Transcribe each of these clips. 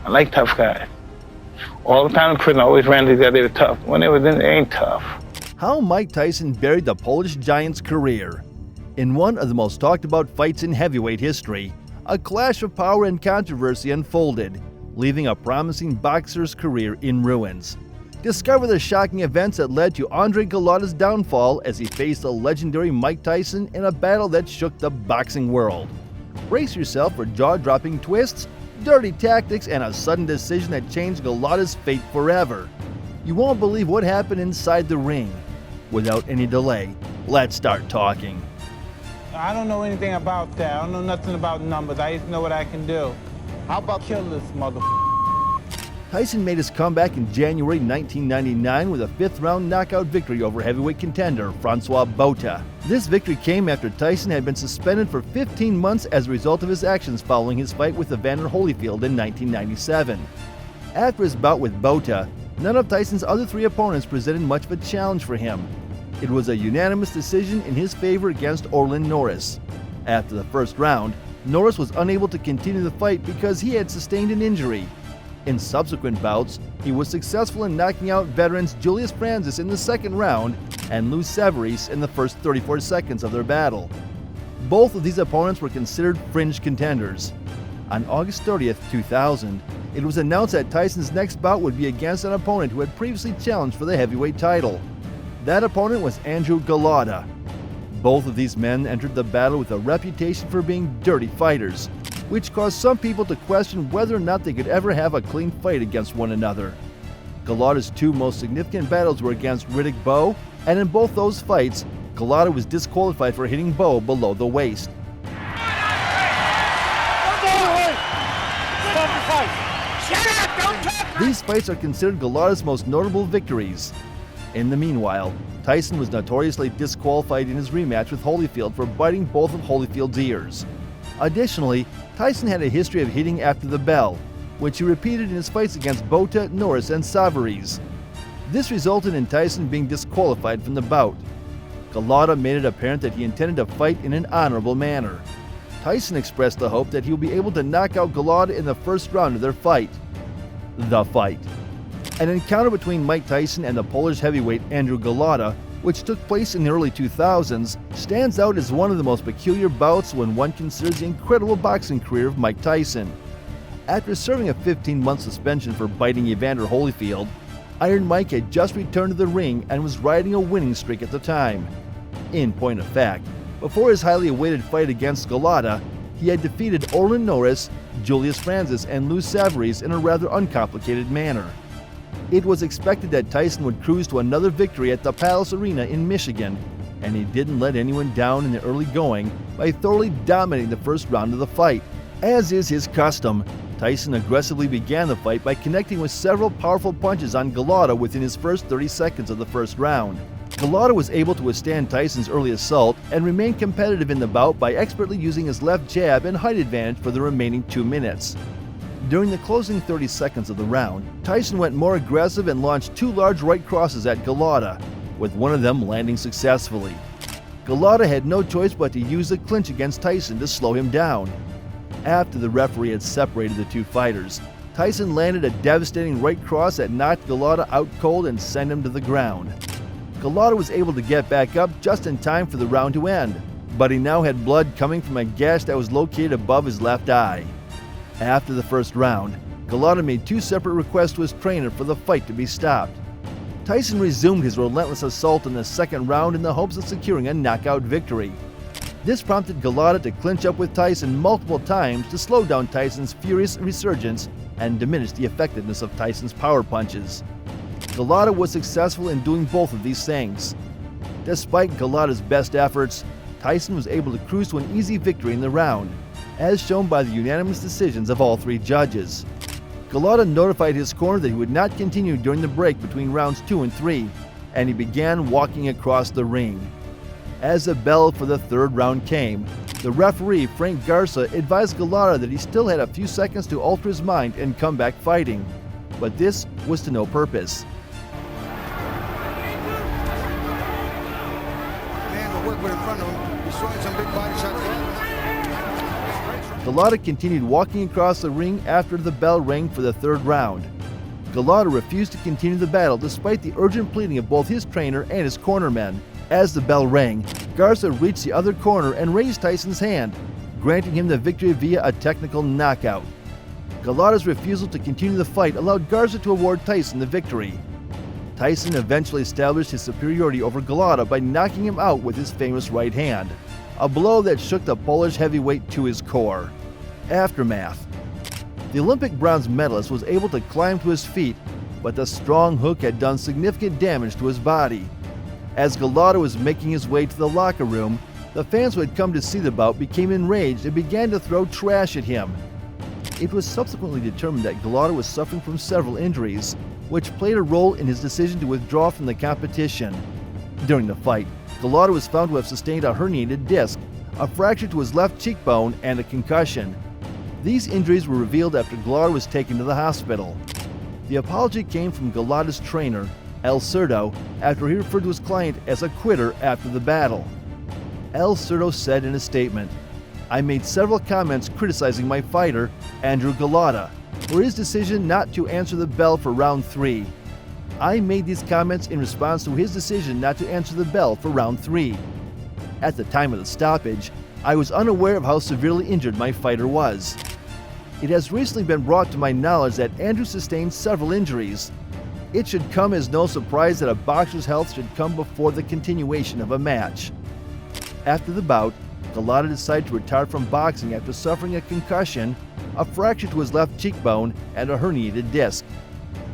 I like tough guys. All the time in prison, I always ran these guys. They were tough. When they were in, they ain't tough. How Mike Tyson buried the Polish giant's career. In one of the most talked about fights in heavyweight history, a clash of power and controversy unfolded, leaving a promising boxer's career in ruins. Discover the shocking events that led to Andre Golota's downfall as he faced the legendary Mike Tyson in a battle that shook the boxing world. Brace yourself for jaw-dropping twists, dirty tactics, and a sudden decision that changed Golota's fate forever. You won't believe what happened inside the ring. Without any delay, let's start talking. I don't know anything about that. I don't know nothing about numbers. I just know what I can do. How about kill this motherfucker? Tyson made his comeback in January 1999 with a fifth-round knockout victory over heavyweight contender Francois Botha. This victory came after Tyson had been suspended for 15 months as a result of his actions following his fight with Evander Holyfield in 1997. After his bout with Botha, none of Tyson's other three opponents presented much of a challenge for him. It was a unanimous decision in his favor against Orlin Norris. After the first round, Norris was unable to continue the fight because he had sustained an injury. In subsequent bouts, he was successful in knocking out veterans Julius Francis in the second round and Lou Severis in the first 34 seconds of their battle. Both of these opponents were considered fringe contenders. On August 30th, 2000, it was announced that Tyson's next bout would be against an opponent who had previously challenged for the heavyweight title. That opponent was Andre Golota. Both of these men entered the battle with a reputation for being dirty fighters, which caused some people to question whether or not they could ever have a clean fight against one another. Golota's two most significant battles were against Riddick Bowe, and in both those fights, Golota was disqualified for hitting Bowe below the waist. These fights are considered Golota's most notable victories. In the meanwhile, Tyson was notoriously disqualified in his rematch with Holyfield for biting both of Holyfield's ears. Additionally, Tyson had a history of hitting after the bell, which he repeated in his fights against Botha, Norris, and Severis. This resulted in Tyson being disqualified from the bout. Golota made it apparent that he intended to fight in an honorable manner. Tyson expressed the hope that he will be able to knock out Golota in the first round of their fight. The fight. An encounter between Mike Tyson and the Polish heavyweight Andre Golota, which took place in the early 2000s, stands out as one of the most peculiar bouts when one considers the incredible boxing career of Mike Tyson. After serving a 15-month suspension for biting Evander Holyfield, Iron Mike had just returned to the ring and was riding a winning streak at the time. In point of fact, before his highly awaited fight against Golota, he had defeated Orlin Norris, Julius Francis, and Lou Severis in a rather uncomplicated manner. It was expected that Tyson would cruise to another victory at the Palace Arena in Michigan, and he didn't let anyone down in the early going by thoroughly dominating the first round of the fight. As is his custom, Tyson aggressively began the fight by connecting with several powerful punches on Golota within his first 30 seconds of the first round. Golota was able to withstand Tyson's early assault and remain competitive in the bout by expertly using his left jab and height advantage for the remaining 2 minutes. During the closing 30 seconds of the round, Tyson went more aggressive and launched 2 large right crosses at Golota, with one of them landing successfully. Golota had no choice but to use the clinch against Tyson to slow him down. After the referee had separated the two fighters, Tyson landed a devastating right cross that knocked Golota out cold and sent him to the ground. Golota was able to get back up just in time for the round to end, but he now had blood coming from a gash that was located above his left eye. After the first round, Golota made 2 separate requests to his trainer for the fight to be stopped. Tyson resumed his relentless assault in the second round in the hopes of securing a knockout victory. This prompted Golota to clinch up with Tyson multiple times to slow down Tyson's furious resurgence and diminish the effectiveness of Tyson's power punches. Golota was successful in doing both of these things. Despite Golota's best efforts, Tyson was able to cruise to an easy victory in the round, as shown by the unanimous decisions of all 3 judges. Golota notified his corner that he would not continue during the break between rounds 2 and 3, and he began walking across the ring. As the bell for the 3rd round came, the referee, Frank Garza, advised Golota that he still had a few seconds to alter his mind and come back fighting, but this was to no purpose. Man, the work in front of him, he's throwing some big body shots. Golota continued walking across the ring after the bell rang for the third round. Golota refused to continue the battle despite the urgent pleading of both his trainer and his cornermen. As the bell rang, Garza reached the other corner and raised Tyson's hand, granting him the victory via a technical knockout. Golota's refusal to continue the fight allowed Garza to award Tyson the victory. Tyson eventually established his superiority over Golota by knocking him out with his famous right hand, a blow that shook the Polish heavyweight to his core. Aftermath. The Olympic bronze medalist was able to climb to his feet, but the strong hook had done significant damage to his body. As Golota was making his way to the locker room, the fans who had come to see the bout became enraged and began to throw trash at him. It was subsequently determined that Golota was suffering from several injuries, which played a role in his decision to withdraw from the competition. During the fight, Golota was found to have sustained a herniated disc, a fracture to his left cheekbone, and a concussion. These injuries were revealed after Golota was taken to the hospital. The apology came from Golota's trainer, El Cerdo, after he referred to his client as a quitter after the battle. El Cerdo said in a statement, "I made several comments criticizing my fighter, Andre Golota, for his decision not to answer the bell for round 3. I made these comments in response to his decision not to answer the bell for round 3. At the time of the stoppage, I was unaware of how severely injured my fighter was. It has recently been brought to my knowledge that Andrew sustained several injuries. It should come as no surprise that a boxer's health should come before the continuation of a match." After the bout, Golota decided to retire from boxing after suffering a concussion, a fracture to his left cheekbone, and a herniated disc.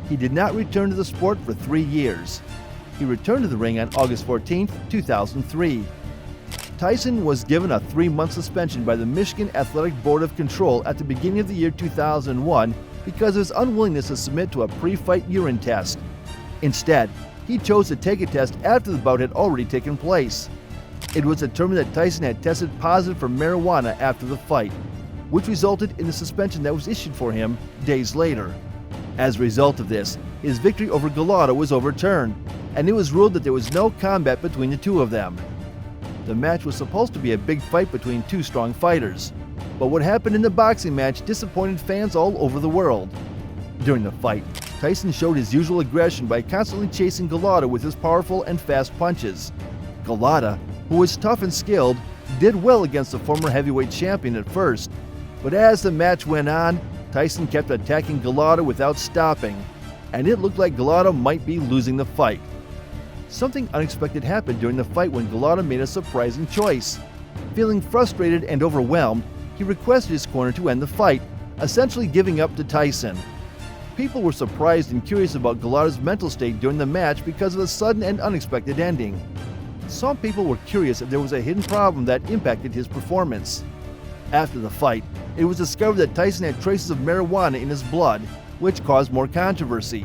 He did not return to the sport for 3 years. He returned to the ring on August 14, 2003. Tyson was given a 3-month suspension by the Michigan Athletic Board of Control at the beginning of the year 2001 because of his unwillingness to submit to a pre-fight urine test. Instead, he chose to take a test after the bout had already taken place. It was determined that Tyson had tested positive for marijuana after the fight, which resulted in the suspension that was issued for him days later. As a result of this, his victory over Golota was overturned, and it was ruled that there was no combat between the two of them. The match was supposed to be a big fight between two strong fighters, but what happened in the boxing match disappointed fans all over the world. During the fight, Tyson showed his usual aggression by constantly chasing Golota with his powerful and fast punches. Golota, who was tough and skilled, did well against the former heavyweight champion at first, but as the match went on, Tyson kept attacking Golota without stopping, and it looked like Golota might be losing the fight. Something unexpected happened during the fight when Golota made a surprising choice. Feeling frustrated and overwhelmed, he requested his corner to end the fight, essentially giving up to Tyson. People were surprised and curious about Golota's mental state during the match because of the sudden and unexpected ending. Some people were curious if there was a hidden problem that impacted his performance. After the fight, it was discovered that Tyson had traces of marijuana in his blood, which caused more controversy.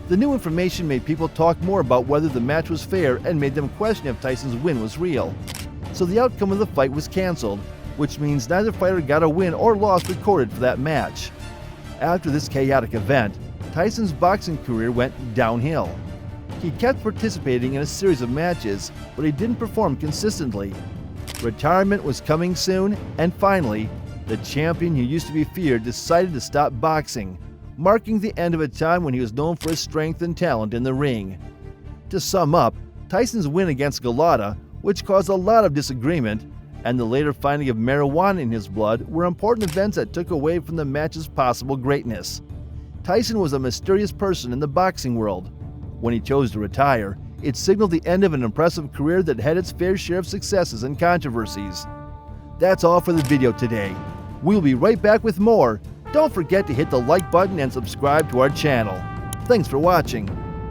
The new information made people talk more about whether the match was fair and made them question if Tyson's win was real. So the outcome of the fight was canceled, which means neither fighter got a win or loss recorded for that match. After this chaotic event, Tyson's boxing career went downhill. He kept participating in a series of matches, but he didn't perform consistently. Retirement was coming soon, and finally, the champion who used to be feared decided to stop boxing, marking the end of a time when he was known for his strength and talent in the ring. To sum up, Tyson's win against Golota, which caused a lot of disagreement, and the later finding of marijuana in his blood were important events that took away from the match's possible greatness. Tyson was a mysterious person in the boxing world. When he chose to retire, it signaled the end of an impressive career that had its fair share of successes and controversies. That's all for the video today. We'll be right back with more. Don't forget to hit the like button and subscribe to our channel. Thanks for watching.